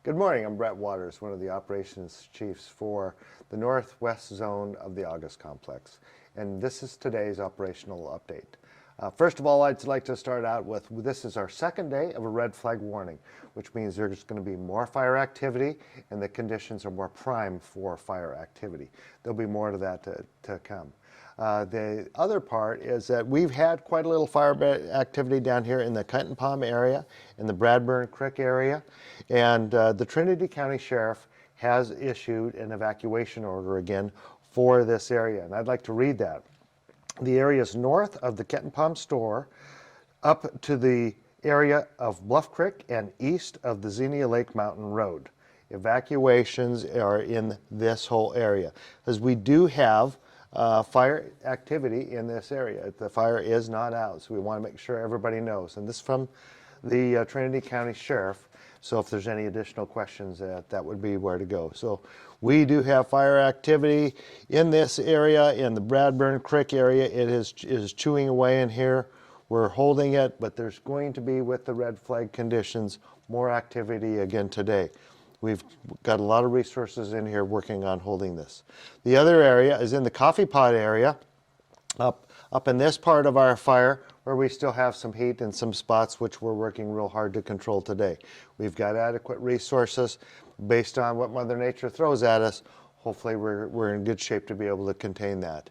Good morning, I'm Brett Waters, one of the operations chiefs for the northwest zone of the August complex, and this is today's operational update. First of all, I'd like to start out with, this is our second day of a red flag warning, which means there's going to be more fire activity and the conditions are more prime for fire activity. There'll be more to that to come. The other part is that we've had quite a little fire activity down here in the Kettenpom area, in the Bradburn Creek area, and the Trinity County Sheriff has issued an evacuation order again for this area, and I'd like to read that. The area is north of the Kettenpom store, up to the area of Bluff Creek and east of the Zenia Lake Mountain Road. Evacuations are in this whole area, as we do have fire activity in this area. The fire is not out, so we want to make sure everybody knows. And this is from the Trinity County Sheriff, so if there's any additional questions, that would be where to go. So we do have fire activity in this area, in the Bradburn Creek area. It is chewing away in here. We're holding it, but there's going to be, with the red flag conditions, more activity again today. We've got a lot of resources in here working on holding this. The other area is in the coffee pot area, up in this part of our fire, where we still have some heat in some spots which we're working real hard to control today. We've got adequate resources based on what Mother Nature throws at us. Hopefully we're in good shape to be able to contain that.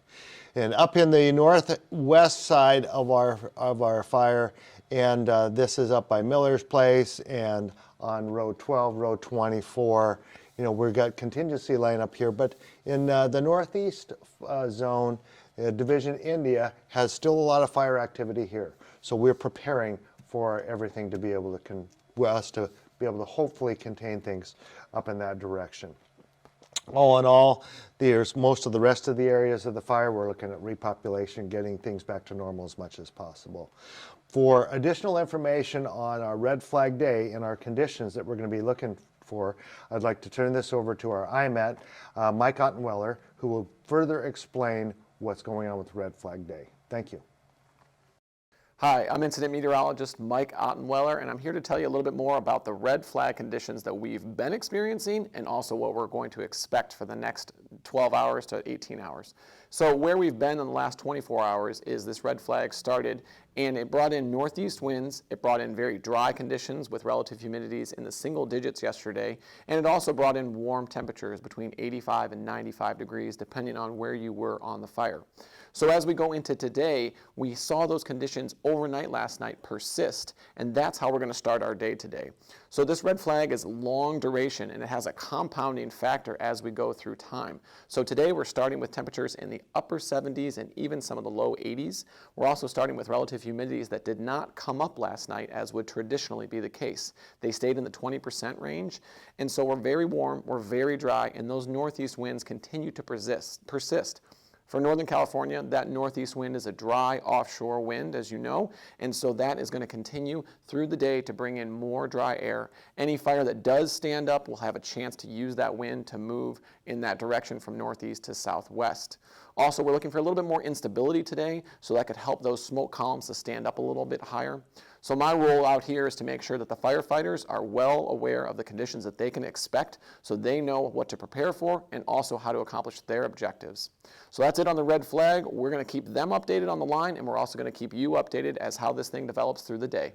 And up in the northwest side of our fire, and this is up by Miller's Place and on road 12, road 24. You know, we've got contingency line up here, but in the northeast zone, Division India has still a lot of fire activity here. So we're preparing for everything to be able to be able to hopefully contain things up in that direction. All in all, there's most of the rest of the areas of the fire. We're looking at repopulation, getting things back to normal as much as possible. For additional information on our red flag day and our conditions that we're going to be looking for, I'd like to turn this over to our IMET, Mike Ottenweller, who will further explain what's going on with red flag day. Thank you. Hi, I'm Incident Meteorologist Mike Ottenweller, and I'm here to tell you a little bit more about the red flag conditions that we've been experiencing and also what we're going to expect for the next 12 hours to 18 hours. So where we've been in the last 24 hours is this red flag started, and it brought in northeast winds. It brought in very dry conditions with relative humidities in the single digits yesterday, and it also brought in warm temperatures between 85 and 95 degrees depending on where you were on the fire. So as we go into today, we saw those conditions overnight last night persist, and that's how we're going to start our day today. So this red flag is long duration, and it has a compounding factor as we go through time. So today we're starting with temperatures in the upper 70s and even some of the low 80s. We're also starting with relative humidities that did not come up last night as would traditionally be the case. They stayed in the 20% range, and so we're very warm, we're very dry, and those northeast winds continue to persist. For Northern California, that northeast wind is a dry offshore wind, as you know, and so that is going to continue through the day to bring in more dry air. Any fire that does stand up will have a chance to use that wind to move in that direction from northeast to southwest. Also, we're looking for a little bit more instability today, so that could help those smoke columns to stand up a little bit higher. So my role out here is to make sure that the firefighters are well aware of the conditions that they can expect so they know what to prepare for and also how to accomplish their objectives. So that's it on the red flag. We're going to keep them updated on the line, and we're also going to keep you updated as how this thing develops through the day.